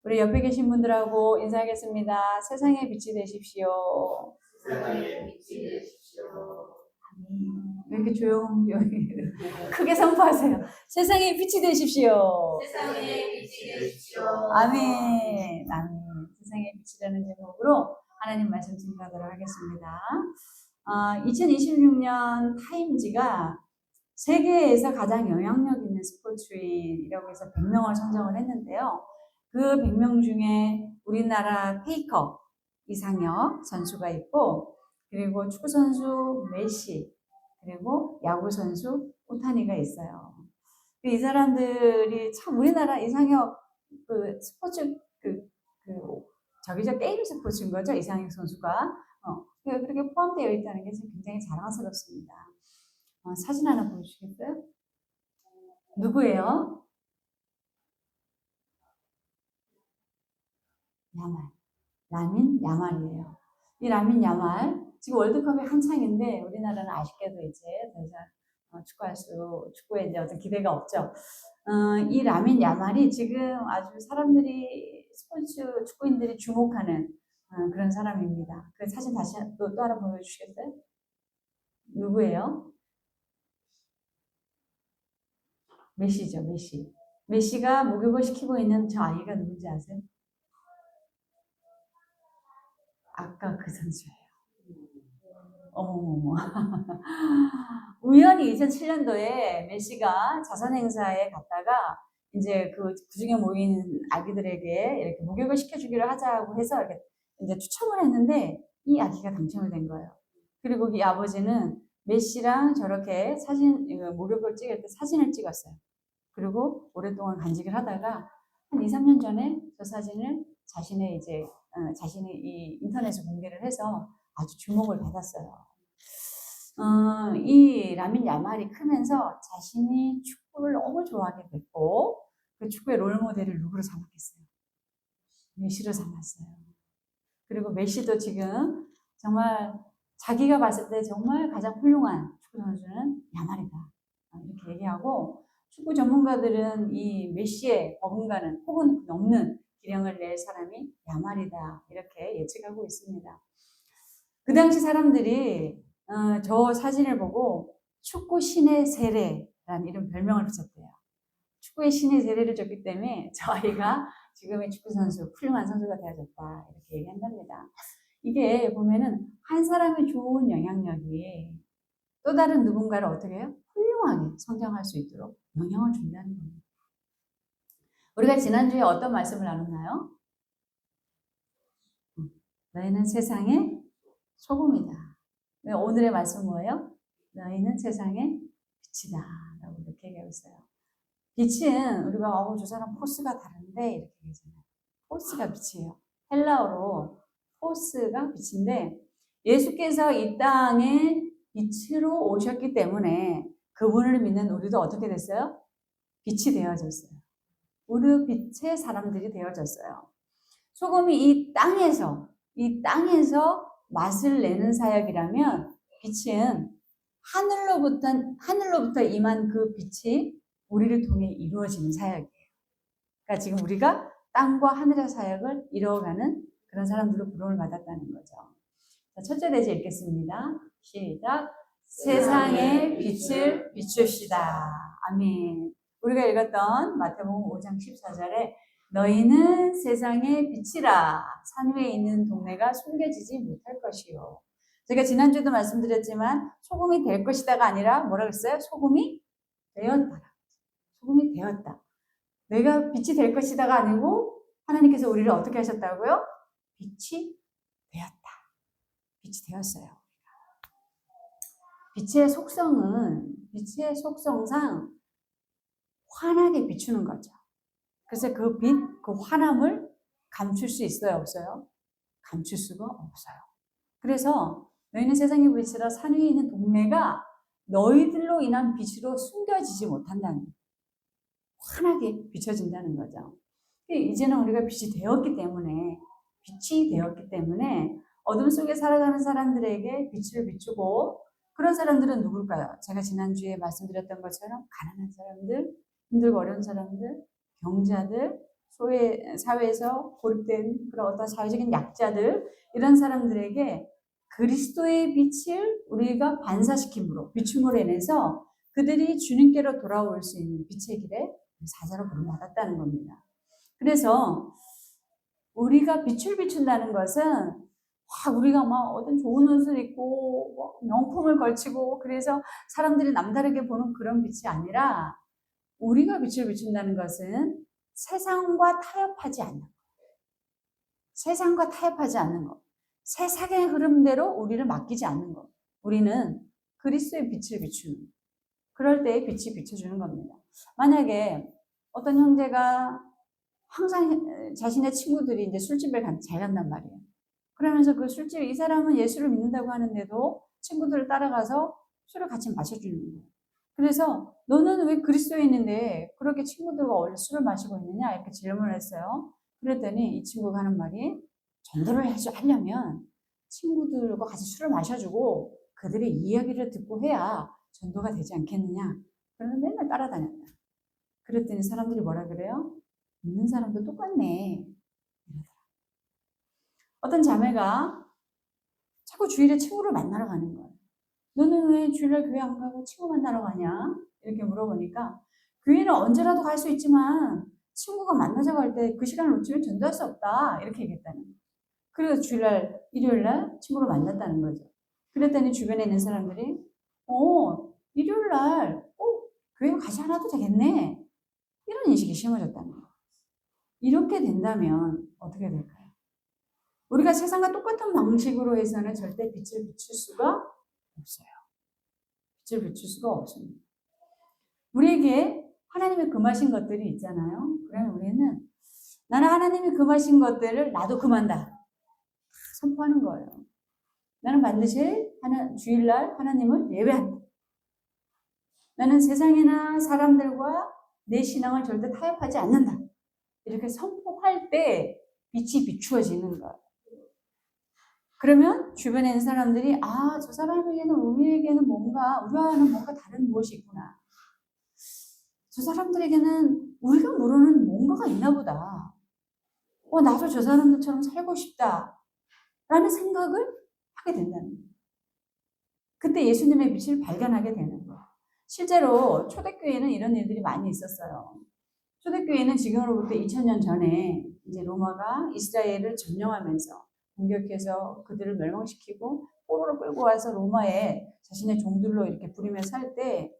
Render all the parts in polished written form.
우리 옆에 계신 분들하고 인사하겠습니다. 세상의 빛이 되십시오. 세상의 빛이 되십시오. 왜 이렇게 조용히 크게 선포하세요. 세상의 빛이 되십시오. 세상의 빛이 되십시오. 아멘. 아멘. 세상의 빛이라는 제목으로 하나님 말씀 증거하도록 하겠습니다. 2026년 타임지가 세계에서 가장 영향력 있는 스포츠인이라고 해서 100명을 선정을 했는데요. 그 100명 중에 우리나라 페이커 이상혁 선수가 있고, 그리고 축구선수 메시, 그리고 야구선수 오타니가 있어요. 이 사람들이 참 우리나라 이상혁 스포츠 게임 스포츠인 거죠. 이상혁 선수가. 그렇게 포함되어 있다는 게 굉장히 자랑스럽습니다. 사진 하나 보여주시겠어요? 누구예요? 야말. 라민 야말이에요. 이 라민 야말, 지금 월드컵이 한창인데 우리나라는 아쉽게도 이제 더 이상 축구에 이제 어떤 기대가 없죠. 이 라민 야말이 지금 아주 사람들이 축구인들이 주목하는 그런 사람입니다. 그 사진 다시 또 하나 보여주시겠어요? 누구예요? 메시죠, 메시. 메시가 목욕을 시키고 있는 저 아이가 누군지 아세요? 아까 그 선수예요. 어머머머. 우연히 2007년도에 메시가 자선행사에 갔다가 이제 그 중에 모인 아기들에게 이렇게 목욕을 시켜주기로 하자고 해서 이렇게 이제 추첨을 했는데 이 아기가 당첨이 된 거예요. 그리고 이 아버지는 메시랑 저렇게 목욕을 찍을 때 사진을 찍었어요. 그리고 오랫동안 간직을 하다가 한 2, 3년 전에 저 사진을 자신이 이 인터넷에 공개를 해서 아주 주목을 받았어요. 이 라민 야말이 크면서 자신이 축구를 너무 좋아하게 됐고, 그 축구의 롤모델을 누구로 삼았겠어요? 메시로 삼았어요. 그리고 메시도 지금 정말 자기가 봤을 때 정말 가장 훌륭한 축구 선수는 야말이다, 이렇게 얘기하고, 축구 전문가들은 이 메시의 버금가는 혹은 넘는 기량을 낼 사람이 야말이다, 이렇게 예측하고 있습니다. 그 당시 사람들이 저 사진을 보고 축구 신의 세례라는 이런 별명을 붙였대요. 축구의 신의 세례를 줬기 때문에 저 아이가 지금의 축구 선수, 훌륭한 선수가 되어졌다, 이렇게 얘기한답니다. 이게 보면은 한 사람의 좋은 영향력이 또 다른 누군가를 어떻게 해요? 훌륭하게 성장할 수 있도록 영향을 준다는 겁니다. 우리가 지난주에 어떤 말씀을 나눴나요? 너희는 세상의 소금이다. 오늘의 말씀 뭐예요? 너희는 세상의 빛이다, 라고 이렇게 얘기하고 있어요. 빛은 우리가 저 사람 포스가 다른데 이렇게 얘기하잖아요. 포스가 빛이에요. 헬라어로 포스가 빛인데, 예수께서 이 땅에 빛으로 오셨기 때문에 그분을 믿는 우리도 어떻게 됐어요? 빛이 되어졌어요. 우리 빛의 사람들이 되어졌어요. 소금이 이 땅에서 맛을 내는 사역이라면, 빛은 하늘로부터 임한 그 빛이 우리를 통해 이루어지는 사역이에요. 그러니까 지금 우리가 땅과 하늘의 사역을 이루어가는 그런 사람들로 부름을 받았다는 거죠. 자, 첫째 대제 읽겠습니다. 시작. 세상의 빛을 비춥시다. 아멘. 우리가 읽었던 마태복음 5장 14절에 너희는 세상의 빛이라, 산 위에 있는 동네가 숨겨지지 못할 것이요. 제가 지난주에도 말씀드렸지만 소금이 될 것이다가 아니라 뭐라고 했어요? 소금이 되었다. 소금이 되었다. 내가 빛이 될 것이다가 아니고 하나님께서 우리를 어떻게 하셨다고요? 빛이 되었다. 빛이 되었어요. 빛의 속성상 환하게 비추는 거죠. 그래서 그 빛, 그 환함을 감출 수 있어요, 없어요? 감출 수가 없어요. 그래서 너희는 세상의 빛이라 산 위에 있는 동네가 너희들로 인한 빛으로 숨겨지지 못한다는 거예요. 환하게 비춰진다는 거죠. 이제는 우리가 빛이 되었기 때문에 어둠 속에 살아가는 사람들에게 빛을 비추고, 그런 사람들은 누굴까요? 제가 지난주에 말씀드렸던 것처럼 가난한 사람들, 힘들고 어려운 사람들, 병자들, 사회에서 고립된 그런 어떤 사회적인 약자들, 이런 사람들에게 그리스도의 빛을 우리가 반사시킴으로, 비춤으로 인해서 그들이 주님께로 돌아올 수 있는 빛의 길에 사자로 부름받았다는 겁니다. 그래서 우리가 빛을 비춘다는 것은 우리가 막 어떤 좋은 옷을 입고 명품을 걸치고 그래서 사람들이 남다르게 보는 그런 빛이 아니라, 우리가 빛을 비춘다는 것은 세상과 타협하지 않는 것. 세상과 타협하지 않는 것. 세상의 흐름대로 우리를 맡기지 않는 것. 우리는 그리스도의 빛을 비추는, 그럴 때에 빛이 비춰주는 겁니다. 만약에 어떤 형제가 항상 자신의 친구들이 이제 술집을 잘 간단 말이에요. 그러면서 그 술집, 이 사람은 예수를 믿는다고 하는데도 친구들을 따라가서 술을 같이 마셔주는 거예요. 그래서 너는 왜 그리스도에 있는데 그렇게 친구들과 어울려 술을 마시고 있느냐? 이렇게 질문을 했어요. 그랬더니 이 친구가 하는 말이, 전도를 하려면 친구들과 같이 술을 마셔주고 그들의 이야기를 듣고 해야 전도가 되지 않겠느냐? 그러면 맨날 따라다녔다. 그랬더니 사람들이 뭐라 그래요? 믿는 사람도 똑같네. 어떤 자매가 자꾸 주일에 친구를 만나러 가는 거예요. 너는 왜 주일날 교회 안 가고 친구 만나러 가냐? 이렇게 물어보니까, 교회는 언제라도 갈 수 있지만 친구가 만나자고 할 때 그 시간을 놓치면 전도할 수 없다. 이렇게 얘기했다는 거예요. 그래서 주일날, 일요일날 친구를 만났다는 거죠. 그랬더니 주변에 있는 사람들이 일요일날 교회 가지 않아도 되겠네. 이런 인식이 심어졌다는 거예요. 이렇게 된다면 어떻게 될까요? 우리가 세상과 똑같은 방식으로 해서는 절대 빛을 비출 수가 없어요. 빛을 비출 수가 없습니다. 우리에게 하나님이 금하신 것들이 있잖아요. 그러면 우리는 나는 하나님이 금하신 것들을 나도 금한다. 선포하는 거예요. 나는 반드시 주일날 하나님을 예배한다. 나는 세상이나 사람들과 내 신앙을 절대 타협하지 않는다. 이렇게 선포할 때 빛이 비추어지는 거예요. 그러면 주변에 있는 사람들이 저 사람에게는, 우리에게는 우리와는 뭔가 다른 무엇이 있구나. 저 사람들에게는 우리가 모르는 뭔가가 있나 보다. 나도 저 사람들처럼 살고 싶다. 라는 생각을 하게 된다는 거예요. 그때 예수님의 빛을 발견하게 되는 거예요. 실제로 초대교회는 이런 일들이 많이 있었어요. 초대교회는 지금으로부터 2000년 전에 이제 로마가 이스라엘을 점령하면서 공격해서 그들을 멸망시키고 포로로 끌고 와서 로마에 자신의 종들로 이렇게 부리며 살 때,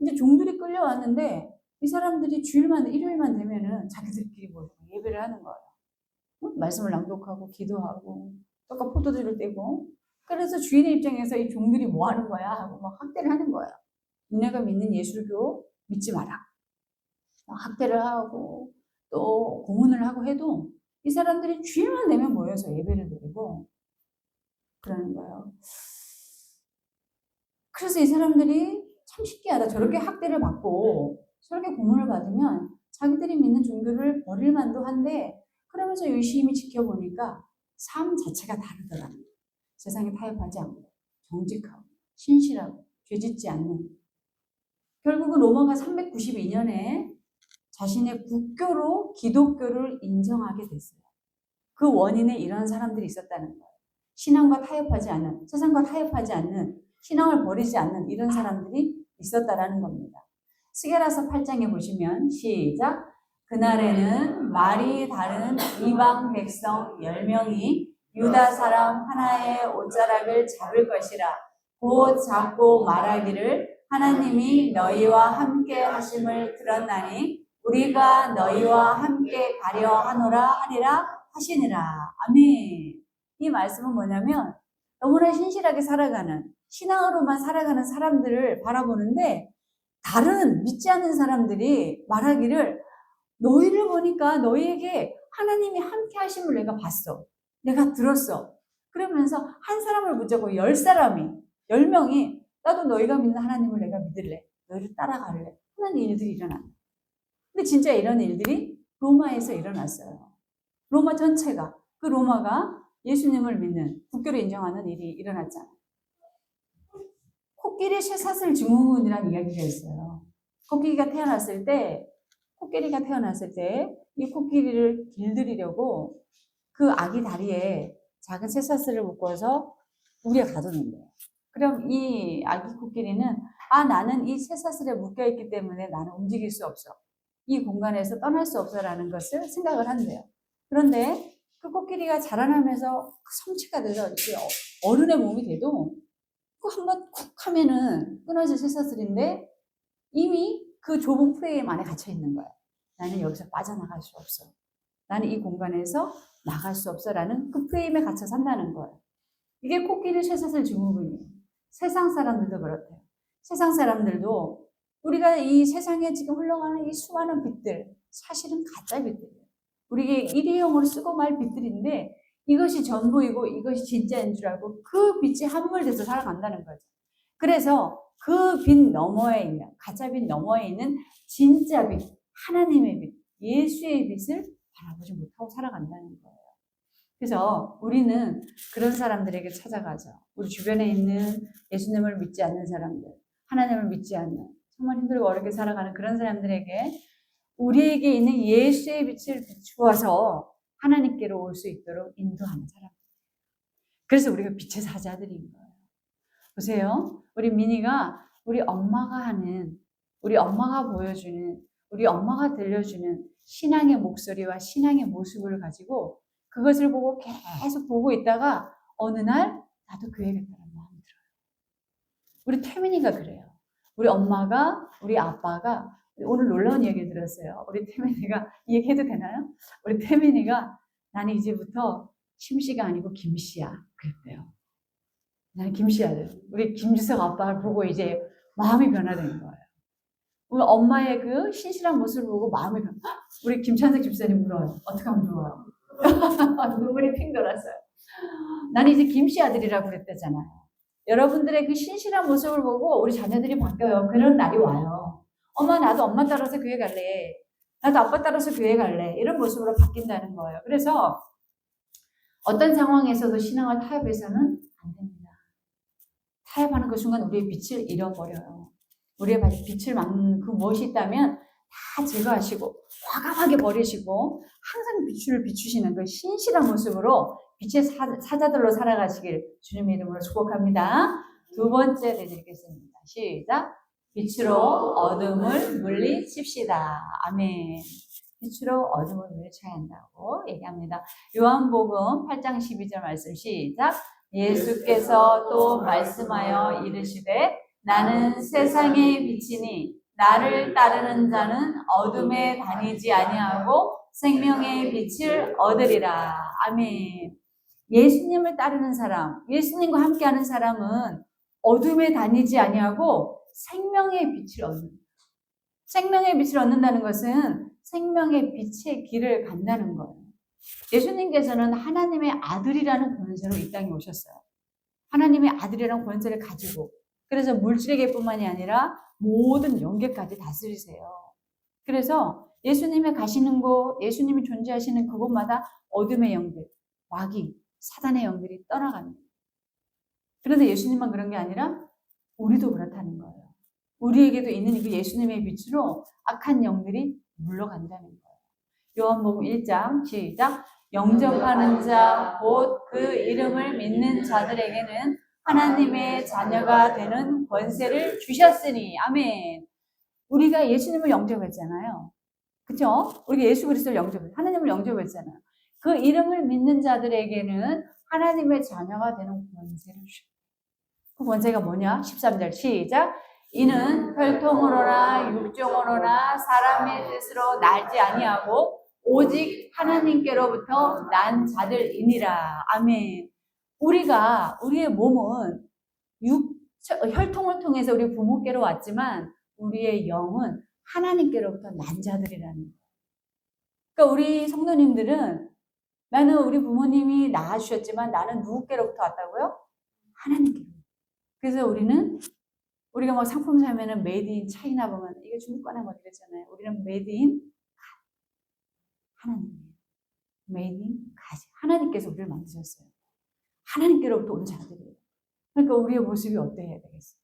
이제 종들이 끌려왔는데 이 사람들이 일요일만 되면은 자기들끼리 모여서 예배를 하는 거예요. 말씀을 낭독하고 기도하고 또 포도주를 떼고. 그래서 주인의 입장에서 이 종들이 뭐 하는 거야 하고 막 학대를 하는 거예요. 너네가 믿는 예수교 믿지 마라. 학대를 하고 또 고문을 하고 해도 이 사람들이 주일만 되면 모여서 예배를 드리고 그러는 거예요. 그래서 이 사람들이 참 신기하다. 저렇게 학대를 받고 저렇게 고문을 받으면 자기들이 믿는 종교를 버릴 만도 한데, 그러면서 열심히 지켜보니까 삶 자체가 다르더라고요. 세상에 타협하지 않고 정직하고 신실하고 죄짓지 않는. 결국은 로마가 392년에 자신의 국교로 기독교를 인정하게 됐어요. 그 원인에 이런 사람들이 있었다는 거예요. 신앙과 타협하지 않는, 세상과 타협하지 않는, 신앙을 버리지 않는 이런 사람들이 있었다라는 겁니다. 스게라서 8장에 보시면 시작. 그날에는 말이 다른 이방 백성 10명이 유다 사람 하나의 옷자락을 잡을 것이라. 곧 잡고 말하기를 하나님이 너희와 함께 하심을 들었나니 우리가 너희와 함께 가려 하니라 하시니라. 아멘. 이 말씀은 뭐냐면, 너무나 신실하게 살아가는, 신앙으로만 살아가는 사람들을 바라보는데, 다른 믿지 않는 사람들이 말하기를 너희를 보니까 너희에게 하나님이 함께 하심을 내가 봤어. 내가 들었어. 그러면서 한 사람을 붙잡고 10명이 나도 너희가 믿는 하나님을 내가 믿을래. 너희를 따라갈래. 하는 일들이 일어난다. 근데 진짜 이런 일들이 로마에서 일어났어요. 로마 전체가, 그 로마가 예수님을 믿는, 국교를 인정하는 일이 일어났잖아요. 코끼리 쇠사슬 증후군이라는 이야기가 있어요. 코끼리가 태어났을 때 코끼리가 태어났을 때 이 코끼리를 길들이려고 그 아기 다리에 작은 쇠사슬을 묶어서 우리가 가뒀는데요. 그럼 이 아기 코끼리는 나는 이 쇠사슬에 묶여있기 때문에 나는 움직일 수 없어. 이 공간에서 떠날 수 없어라는 것을 생각을 한대요. 그런데 그 코끼리가 자라나면서 성체가 돼서 이렇게 어른의 몸이 돼도 한번 쿡 하면은 끊어질 쇠사슬인데 이미 그 좁은 프레임 안에 갇혀 있는 거야. 나는 여기서 빠져나갈 수 없어. 나는 이 공간에서 나갈 수 없어라는 그 프레임에 갇혀 산다는 거예요. 이게 코끼리 쇠사슬 증후군이에요. 세상 사람들도 그렇대요. 세상 사람들도 우리가 이 세상에 지금 흘러가는 이 수많은 빛들, 사실은 가짜 빛들이에요. 우리에게 일회용으로 쓰고 말 빛들인데 이것이 전부이고 이것이 진짜인 줄 알고 그 빛이 함몰돼서 살아간다는 거죠. 그래서 그 빛 너머에 있는, 가짜 빛 너머에 있는 진짜 빛, 하나님의 빛, 예수의 빛을 바라보지 못하고 살아간다는 거예요. 그래서 우리는 그런 사람들에게 찾아가죠. 우리 주변에 있는 예수님을 믿지 않는 사람들, 하나님을 믿지 않는, 정말 힘들고 어렵게 살아가는 그런 사람들에게 우리에게 있는 예수의 빛을 비추어서 하나님께로 올 수 있도록 인도하는 사람. 그래서 우리가 빛의 사자들인 거예요. 보세요. 우리 민희가 우리 엄마가 하는, 우리 엄마가 보여주는, 우리 엄마가 들려주는 신앙의 목소리와 신앙의 모습을 가지고 그것을 보고 계속 보고 있다가 어느 날 나도 교회겠다는 마음이 들어요. 우리 태민이가 그래요. 우리 엄마가, 우리 아빠가 오늘 놀라운 얘기를 들었어요. 우리 태민이가, 이 얘기 해도 되나요? 우리 태민이가 나는 이제부터 심씨가 아니고 김씨야 그랬대요. 나는 김씨야. 우리 김주석 아빠를 보고 이제 마음이 변화된 거예요. 우리 엄마의 그 신실한 모습을 보고 마음이 우리 김찬석 집사님 울어요. 어떻게 하면 좋아요? 눈물이 핑 돌았어요. 나는 이제 김씨 아들이라고 그랬다잖아요. 여러분들의 그 신실한 모습을 보고 우리 자녀들이 바뀌어요. 그런 날이 와요. 엄마 나도 엄마 따라서 교회 갈래. 나도 아빠 따라서 교회 갈래. 이런 모습으로 바뀐다는 거예요. 그래서 어떤 상황에서도 신앙을 타협해서는 안 됩니다. 타협하는 그 순간 우리의 빛을 잃어버려요. 우리의 빛을 막는 그 무엇이 있다면 다 제거하시고 과감하게 버리시고 항상 빛을 비추시는 그 신실한 모습으로 빛의 사자들로 살아가시길 주님의 이름으로 축복합니다. 두 번째 내드리겠습니다. 시작. 빛으로 어둠을 물리칩시다. 아멘. 빛으로 어둠을 물리쳐야 한다고 얘기합니다. 요한복음 8장 12절 말씀 시작. 예수께서 또 말씀하여 이르시되 나는 세상의 빛이니 나를 따르는 자는 어둠에 다니지 아니하고 생명의 빛을 얻으리라. 아멘. 예수님을 따르는 사람, 예수님과 함께하는 사람은 어둠에 다니지 아니하고 생명의 빛을 얻는다. 생명의 빛을 얻는다는 것은 생명의 빛의 길을 간다는 거예요. 예수님께서는 하나님의 아들이라는 권세로 이 땅에 오셨어요. 하나님의 아들이라는 권세를 가지고 그래서 물질에게뿐만이 아니라 모든 영계까지 다스리세요. 그래서 예수님이 가시는 곳, 예수님이 존재하시는 그곳마다 어둠의 영들, 마귀, 사단의 영들이 떠나갑니다. 그런데 예수님만 그런 게 아니라 우리도 그렇다는 거예요. 우리에게도 있는 그 예수님의 빛으로 악한 영들이 물러간다는 거예요. 요한복음 1장 시작. 영접하는 자 곧 그 이름을 믿는 자들에게는 하나님의 자녀가 되는 권세를 주셨으니 아멘. 우리가 예수님을 영접했잖아요. 그렇죠? 우리가 예수 그리스도를 영접했잖아요. 하나님을 영접했잖아요. 그 이름을 믿는 자들에게는 하나님의 자녀가 되는 권세를 주셨어요. 그 권세가 뭐냐? 13절 시작. 이는 혈통으로나 육종으로나 사람의 뜻으로 날지 아니하고 오직 하나님께로부터 난 자들이니라. 아멘. 우리의 몸은 혈통을 통해서 우리 부모께로 왔지만 우리의 영은 하나님께로부터 난 자들이라는 거예요. 그러니까 우리 성도님들은 나는 우리 부모님이 낳아주셨지만 나는 누구께로부터 왔다고요? 하나님께로. 그래서 우리가 뭐 상품 사면은 메이드 인 차이나 보면 이게 중국 거나 뭐 이랬잖아요. 우리는 메이드 인 하나님이에요. 메이드 인 가지. 하나님께서 우리를 만드셨어요. 하나님께로부터 온 자들이에요. 그러니까 우리의 모습이 어때야 되겠어요?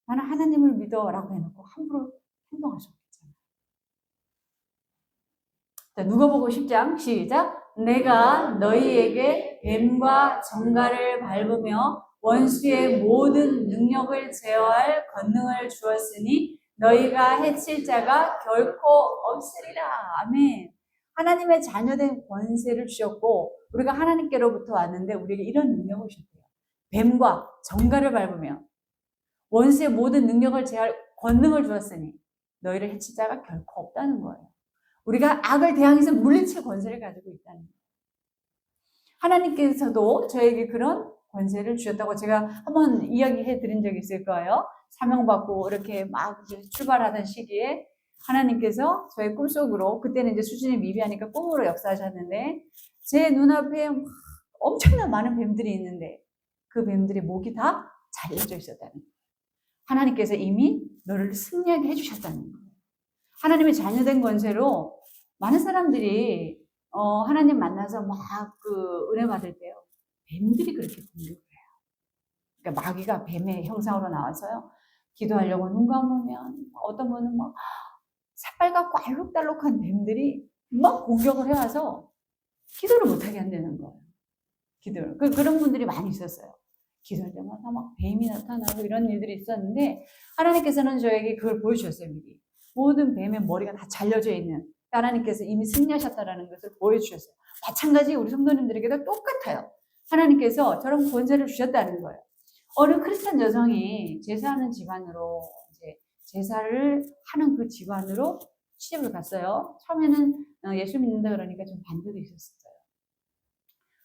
나는 하나님을 믿어라고 해놓고 함부로 행동할 수 없겠잖아요. 자, 누가복음 10장 시작. 내가 너희에게 뱀과 정갈을 밟으며 원수의 모든 능력을 제어할 권능을 주었으니 너희가 해칠 자가 결코 없으리라. 아멘. 하나님의 자녀된 권세를 주셨고 우리가 하나님께로부터 왔는데 우리에게 이런 능력을 주셨대요. 뱀과 정갈을 밟으며 원수의 모든 능력을 제어할 권능을 주었으니 너희를 해칠 자가 결코 없다는 거예요. 우리가 악을 대항해서 물리칠 권세를 가지고 있다는 거예요. 하나님께서도 저에게 그런 권세를 주셨다고 제가 한번 이야기해 드린 적이 있을 거예요. 사명받고 이렇게 막 출발하던 시기에 하나님께서 저의 꿈속으로, 그때는 이제 수준이 미비하니까 꿈으로 역사하셨는데 제 눈앞에 막 엄청난 많은 뱀들이 있는데 그 뱀들의 목이 다 잘려져 있었다는 거예요. 하나님께서 이미 너를 승리하게 해주셨다는 거예요. 하나님의 자녀된 권세로 많은 사람들이 하나님 만나서 막 그 은혜 받을 때요. 뱀들이 그렇게 공격을 해요. 그러니까 마귀가 뱀의 형상으로 나와서요. 기도하려고 눈 감으면 어떤 분은 막 새빨갛고 알록달록한 뱀들이 막 공격을 해와서 기도를 못하게 한다는 거예요. 기도를. 그런 분들이 많이 있었어요. 기도할 때마다 막 뱀이 나타나고 이런 일들이 있었는데 하나님께서는 저에게 그걸 보여주셨어요. 미리. 모든 뱀의 머리가 다 잘려져 있는 하나님께서 이미 승리하셨다는 것을 보여주셨어요. 마찬가지 우리 성도님들에게도 똑같아요. 하나님께서 저런 권세를 주셨다는 거예요. 어느 크리스찬 여성이 제사하는 집안으로 이제 제사를 하는 그 집안으로 시집을 갔어요. 처음에는 예수 믿는다 그러니까 좀 반대도 있었어요.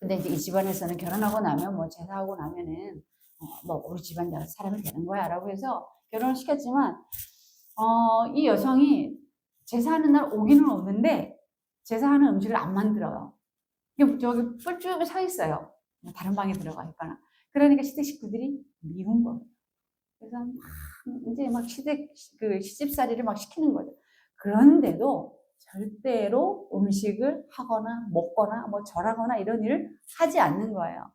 근데 이제 이 집안에서는 결혼하고 나면 뭐 제사하고 나면은 뭐 우리 집안 사람이 되는 거야라고 해서 결혼을 시켰지만 이 여성이 제사하는 날 오기는 오는데 제사하는 음식을 안 만들어요. 저기 뿔쭉 서 있어요. 다른 방에 들어가 있거나. 그러니까 시댁 식구들이 미운 거예요. 그래서 막 이제 막 시집살이를 막 시키는 거죠. 그런데도 절대로 음식을 하거나 먹거나 뭐 절하거나 이런 일을 하지 않는 거예요.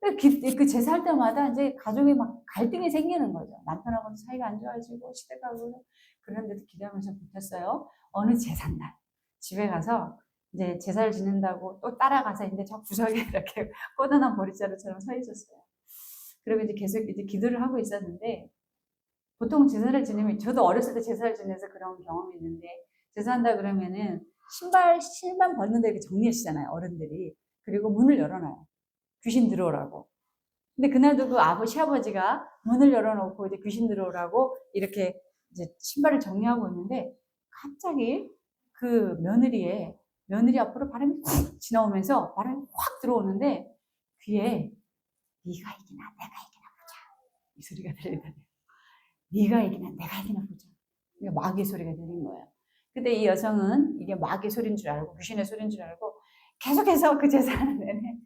그 제사할 때마다 이제 가족이 막 갈등이 생기는 거죠. 남편하고는 사이가 안 좋아지고 시댁하고는. 그런데도 기도하면서 버텼어요. 어느 제삿날 집에 가서 이제 제사를 지낸다고 또 따라가서 이제 저 구석에 이렇게 꽂아놓은 보리자루처럼 서 있었어요. 그리고 이제 계속 이제 기도를 하고 있었는데 보통 제사를 지내면 저도 어렸을 때 제사를 지내서 그런 경험이 있는데 제사한다 그러면은 신발 벗는데 이렇게 정리하시잖아요, 어른들이. 그리고 문을 열어놔요. 귀신 들어오라고. 근데 그날도 그 시아버지가 문을 열어놓고 이제 귀신 들어오라고 이렇게 이제 신발을 정리하고 있는데 갑자기 그 며느리 앞으로 바람이 훅 지나오면서 바람이 확 들어오는데 귀에 네가 이기나 내가 이기나 보자. 이 소리가 들리더래요. 네가 이기나 내가 이기나 보자. 이게 마귀 소리가 들린 거예요. 근데 이 여성은 이게 마귀 소리인 줄 알고 귀신의 소리인 줄 알고 계속해서 그 제사하는 내내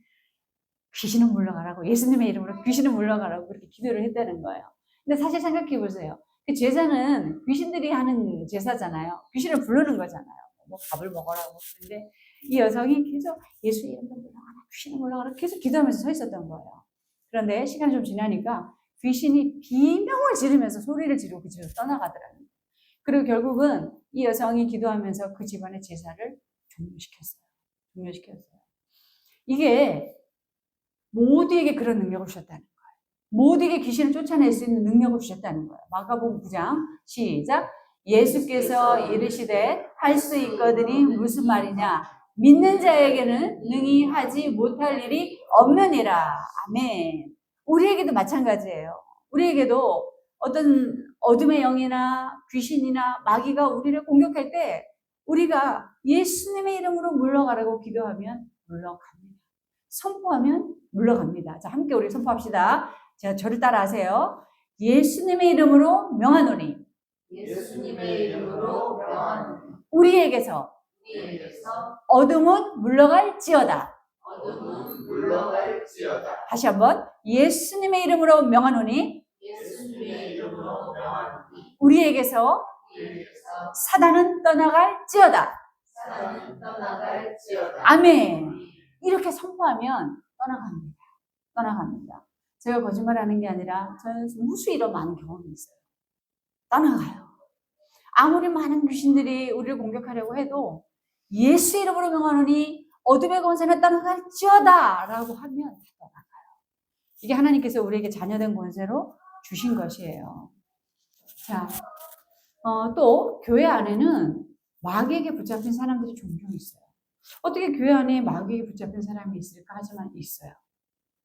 귀신은 물러가라고, 예수님의 이름으로 귀신은 물러가라고 그렇게 기도를 했다는 거예요. 근데 사실 생각해 보세요. 그 제사는 귀신들이 하는 제사잖아요. 귀신을 부르는 거잖아요. 뭐 밥을 먹으라고. 그런데 이 여성이 계속 예수 이름으로 물러가라, 귀신은 물러가라 계속 기도하면서 서 있었던 거예요. 그런데 시간이 좀 지나니까 귀신이 비명을 지르면서 소리를 지르고 그 집에서 떠나가더라는 거예요. 그리고 결국은 이 여성이 기도하면서 그 집안의 제사를 종료시켰어요. 이게 모두에게 그런 능력을 주셨다는 거예요. 모두에게 귀신을 쫓아낼 수 있는 능력을 주셨다는 거예요. 마가복음 9장 시작. 예수께서 이르시되 할 수 있거든이 무슨 말이냐. 믿는 자에게는 능히 하지 못할 일이 없느니라. 아멘. 우리에게도 마찬가지예요. 우리에게도 어떤 어둠의 영이나 귀신이나 마귀가 우리를 공격할 때 우리가 예수님의 이름으로 물러가라고 기도하면 물러갑니다. 선포하면 물러갑니다. 자, 함께 우리 선포합시다. 자, 저를 따라하세요. 예수님의 이름으로 명하노니 예수님의 이름으로 명하노니 우리에게서 어둠은 물러갈지어다. 어둠은 물러갈지어다. 다시 한번 예수님의 이름으로 명하노니 예수님의 이름으로 명하노니 우리에게서 사단은 떠나갈지어다. 사단은 떠나갈지어다. 아멘. 이렇게 선포하면 떠나갑니다. 제가 거짓말하는 게 아니라 저는 무수히 이런 많은 경험이 있어요. 떠나가요. 아무리 많은 귀신들이 우리를 공격하려고 해도 예수 이름으로 명하노니 어둠의 권세는 떠나갈지어다 라고 하면 다 떠나가요. 이게 하나님께서 우리에게 자녀된 권세로 주신 것이에요. 자, 또 교회 안에는 마귀에게 붙잡힌 사람들이 종종 있어요. 어떻게 교회 안에 마귀에게 붙잡힌 사람이 있을까 하지만 있어요.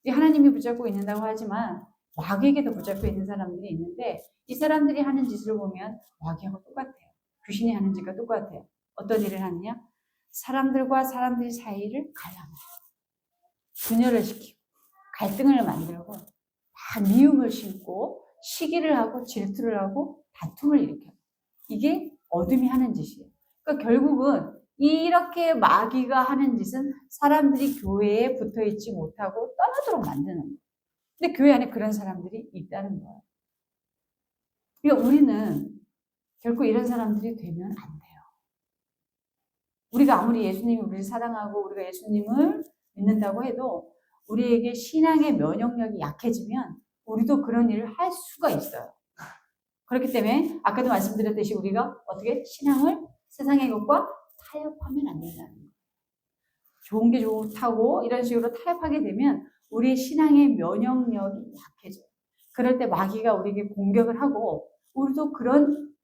하나님이 붙잡고 있는다고 하지만 마귀에게도 붙잡혀 있는 사람들이 있는데 이 사람들이 하는 짓을 보면 마귀하고 똑같아요. 귀신이 하는 짓과 똑같아요. 어떤 일을 하느냐? 사람들과 사람들 사이를 갈라놔요. 분열을 시키고 갈등을 만들고 다 미움을 심고 시기를 하고 질투를 하고 다툼을 일으켜요. 이게 어둠이 하는 짓이에요. 그러니까 결국은 이렇게 마귀가 하는 짓은 사람들이 교회에 붙어있지 못하고 떠나도록 만드는 거예요. 근데 교회 안에 그런 사람들이 있다는 거예요. 그러니까 우리는 결코 이런 사람들이 되면 안 돼요. 우리가 아무리 예수님이 우리를 사랑하고 우리가 예수님을 믿는다고 해도 우리에게 신앙의 면역력이 약해지면 우리도 그런 일을 할 수가 있어요. 그렇기 때문에 아까도 말씀드렸듯이 우리가 어떻게 신앙을 세상의 것과 타협하면 안 된다는 거예요. 좋은 게 좋다고 이런 식으로 타협하게 되면 우리의 신앙의 면역력이 약해져요. 그럴 때 마귀가 우리에게 공격을 하고 우리도 그런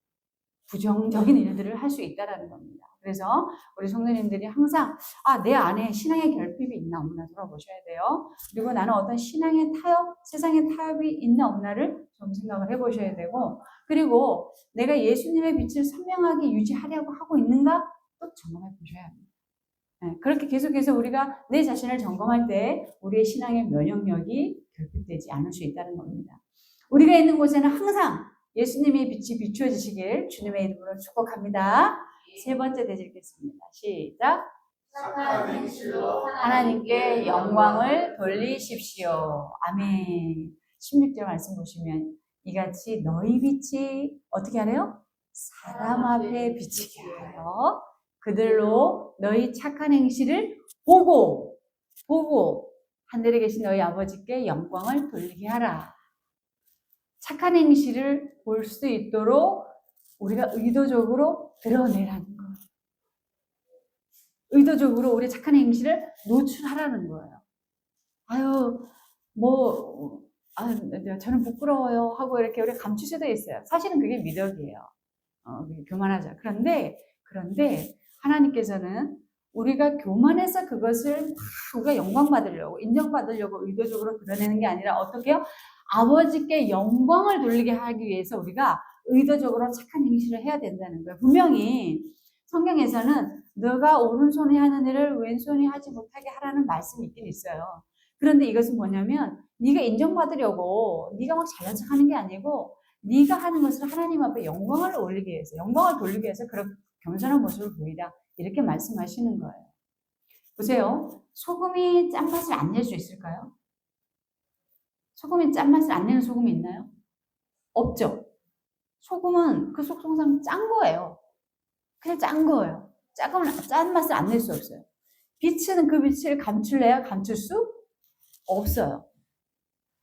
부정적인 일들을 할 수 있다는 겁니다. 그래서 우리 성도님들이 항상 내 안에 신앙의 결핍이 있나 없나 돌아보셔야 돼요. 그리고 나는 어떤 신앙의 타협, 세상의 타협이 있나 없나를 좀 생각을 해보셔야 되고, 그리고 내가 예수님의 빛을 선명하게 유지하려고 하고 있는가 또 점검해 보셔야 합니다. 네, 그렇게 계속해서 우리가 내 자신을 점검할 때 우리의 신앙의 면역력이 결핍되지 않을 수 있다는 겁니다. 우리가 있는 곳에는 항상 예수님의 빛이 비추어지시길 주님의 이름으로 축복합니다. 세 번째 대절 읽겠습니다. 시작. 착한 행실로 하나님께 영광을 돌리십시오. 아멘. 16절 말씀 보시면 이같이 너희 빛이 어떻게 하래요? 사람 앞에 비치게 하여 그들로 너희 착한 행실을 보고 하늘에 계신 너희 아버지께 영광을 돌리게 하라. 착한 행실을 볼 수 있도록 우리가 의도적으로 드러내라는 거예요. 의도적으로 우리 착한 행실을 노출하라는 거예요. 저는 부끄러워요 하고 이렇게 우리 감출 수도 있어요. 사실은 그게 미덕이에요. 교만하자. 그런데 하나님께서는 우리가 교만해서 그것을 우리가 영광받으려고 인정받으려고 의도적으로 드러내는 게 아니라 어떻게 해요? 아버지께 영광을 돌리게 하기 위해서 우리가 의도적으로 착한 행실을 해야 된다는 거예요. 분명히 성경에서는 너가 오른손이 하는 일을 왼손이 하지 못하게 하라는 말씀이 있긴 있어요. 그런데 이것은 뭐냐면 네가 인정받으려고 네가 막 잘난 척하는 게 아니고 네가 하는 것을 하나님 앞에 영광을 올리기 위해서, 영광을 돌리기 위해서 그런 겸손한 모습을 보이라 이렇게 말씀하시는 거예요. 보세요. 소금이 짠맛을 안 낼 수 있을까요? 소금이 짠맛을 안 내는 소금이 있나요? 없죠. 소금은 그 속성상 짠 거예요. 그냥 짠 거예요. 작으면 짠맛을 안 낼 수 없어요. 빛은 그 빛을 감출래야 감출 수 없어요.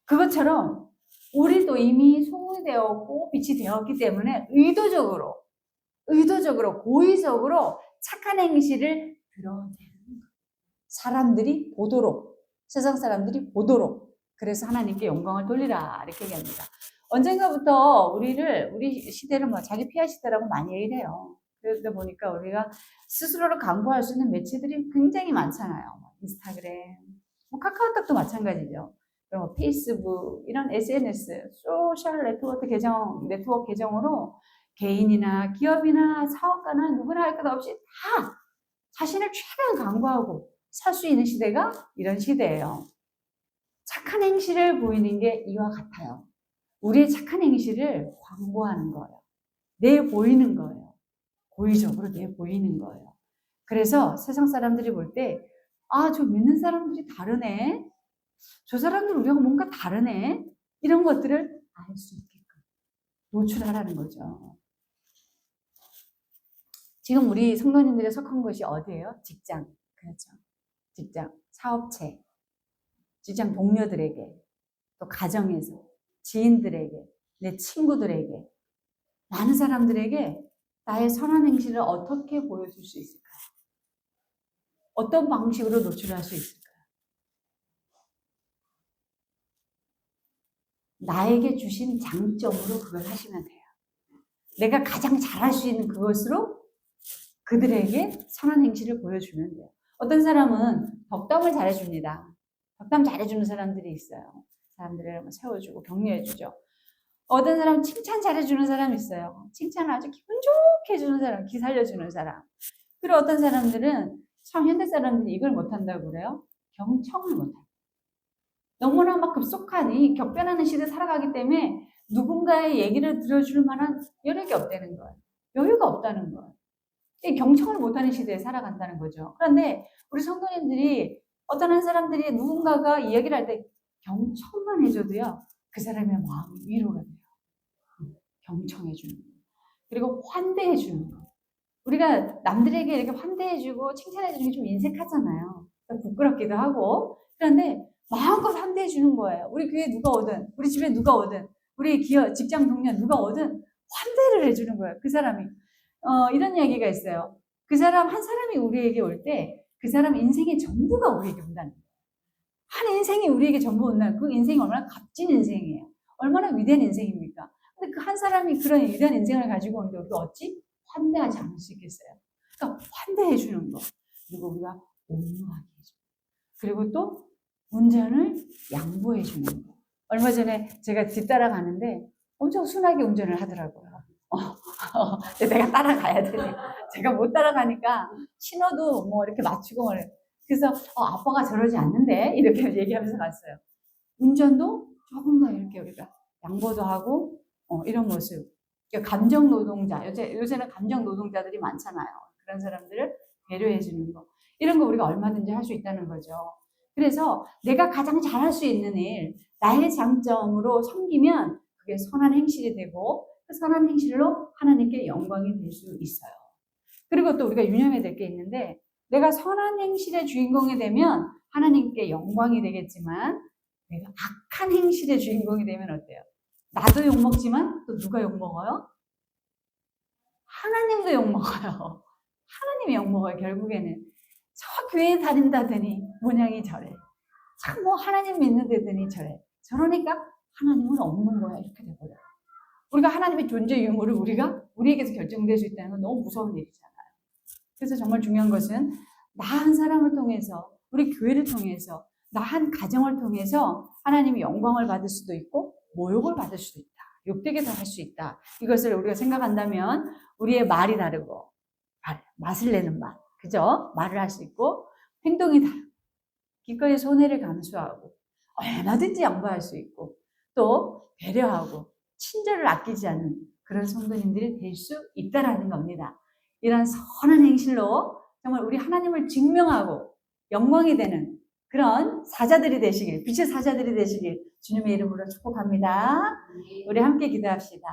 그것처럼 우리도 이미 소금이 되었고 빛이 되었기 때문에 의도적으로 고의적으로 착한 행실을 드러내는 거예요. 사람들이 보도록, 세상 사람들이 보도록. 그래서 하나님께 영광을 돌리라 이렇게 얘기합니다. 언젠가부터 우리 시대를 자기 피할 시대라고 많이 얘기를 해요. 그러다 보니까 우리가 스스로를 광고할 수 있는 매체들이 굉장히 많잖아요. 인스타그램, 카카오톡도 마찬가지죠. 그리고 페이스북, 이런 SNS, 소셜 네트워크 계정으로 개인이나 기업이나 사업가나 누구나 할 것 없이 다 자신을 최대한 광고하고 살 수 있는 시대가 이런 시대예요. 착한 행실을 보이는 게 이와 같아요. 우리의 착한 행실을 광고하는 거예요. 내보이는 거예요. 고의적으로 내보이는 거예요. 그래서 세상 사람들이 볼 때, 저 믿는 사람들이 다르네. 저 사람들 우리가 뭔가 다르네. 이런 것들을 알 수 있게끔 노출하라는 거죠. 지금 우리 성도님들이 속한 곳이 어디예요? 직장. 그렇죠. 직장, 사업체, 직장 동료들에게, 또 가정에서, 지인들에게, 내 친구들에게, 많은 사람들에게 나의 선한 행실을 어떻게 보여줄 수 있을까요? 어떤 방식으로 노출할 수 있을까요? 나에게 주신 장점으로 그걸 하시면 돼요. 내가 가장 잘할 수 있는 그것으로 그들에게 선한 행실을 보여주면 돼요. 어떤 사람은 덕담을 잘해줍니다. 덕담 잘해주는 사람들이 있어요. 사람들을 세워주고 격려해주죠. 어떤 사람은 칭찬 잘해주는 사람이 있어요. 칭찬을 아주 기분 좋게 해주는 사람, 기살려주는 사람. 그리고 어떤 사람들은 참 현대 사람들이 이걸 못한다고 그래요. 경청을 못해요. 너무나 막 급속하니 격변하는 시대에 살아가기 때문에 누군가의 얘기를 들어줄 만한 여력이 없다는 거예요. 여유가 없다는 거예요. 경청을 못하는 시대에 살아간다는 거죠. 그런데 우리 성도님들이 어떤 한 사람들이 누군가가 이야기를 할 때 경청만 해줘도요, 그 사람의 마음이 위로가 돼요. 경청해주는 거. 그리고 환대해주는 거. 우리가 남들에게 이렇게 환대해주고 칭찬해주는 게 좀 인색하잖아요. 부끄럽기도 하고. 그런데 마음껏 환대해주는 거예요. 우리 교회 누가 오든, 우리 집에 누가 오든, 우리 기업, 직장 동료 누가 오든 환대를 해주는 거예요. 그 사람이. 이런 이야기가 있어요. 그 사람, 한 사람이 우리에게 올 때 그 사람 인생의 전부가 우리에게 온다는 거예요. 한 인생이 우리에게 전부 온다는 그 인생이 얼마나 값진 인생이에요. 얼마나 위대한 인생입니까? 근데 그 한 사람이 그런 위대한 인생을 가지고 오는데 우리가 어찌 환대하지 않을 수 있겠어요? 그러니까 환대해 주는 거. 그리고 우리가 옹호하게 해주고. 그리고 또 운전을 양보해 주는 거. 얼마 전에 제가 뒤따라 가는데 엄청 순하게 운전을 하더라고요. 내가 따라가야 되네. 제가 못 따라가니까 신호도 뭐 이렇게 맞추고 그래서 아빠가 저러지 않는데 이렇게 얘기하면서 갔어요. 운전도 조금 더 이렇게 우리가 양보도 하고 이런 모습. 그러니까 감정 노동자, 요새는 감정 노동자들이 많잖아요. 그런 사람들을 배려해 주는 거. 이런 거 우리가 얼마든지 할 수 있다는 거죠. 그래서 내가 가장 잘할 수 있는 일, 나의 장점으로 섬기면 그게 선한 행실이 되고 그 선한 행실로 하나님께 영광이 될 수 있어요. 그리고 또 우리가 유념해야 될 게 있는데 내가 선한 행실의 주인공이 되면 하나님께 영광이 되겠지만 내가 악한 행실의 주인공이 되면 어때요? 나도 욕먹지만 또 누가 욕먹어요? 하나님도 욕먹어요. 하나님이 욕먹어요. 결국에는 저 교회 다닌다더니 모양이 저래. 참 뭐 하나님 믿는 데더니 저래. 저러니까 하나님은 없는 거야. 이렇게 돼버려요. 우리가 하나님의 존재 유무를 우리에게서 결정될 수 있다는 건 너무 무서운 일이잖아요. 그래서 정말 중요한 것은 나 한 사람을 통해서, 우리 교회를 통해서, 나 한 가정을 통해서 하나님이 영광을 받을 수도 있고 모욕을 받을 수도 있다. 욕되게도 할 수 있다. 이것을 우리가 생각한다면 우리의 말이 다르고 맛을 내는 말, 그죠? 말을 할 수 있고 행동이 다르고 기꺼이 손해를 감수하고 얼마든지 양보할 수 있고 또 배려하고 친절을 아끼지 않는 그런 성도님들이 될 수 있다라는 겁니다. 이런 선한 행실로 정말 우리 하나님을 증명하고 영광이 되는 그런 사자들이 되시길, 빛의 사자들이 되시길 주님의 이름으로 축복합니다. 우리 함께 기도합시다.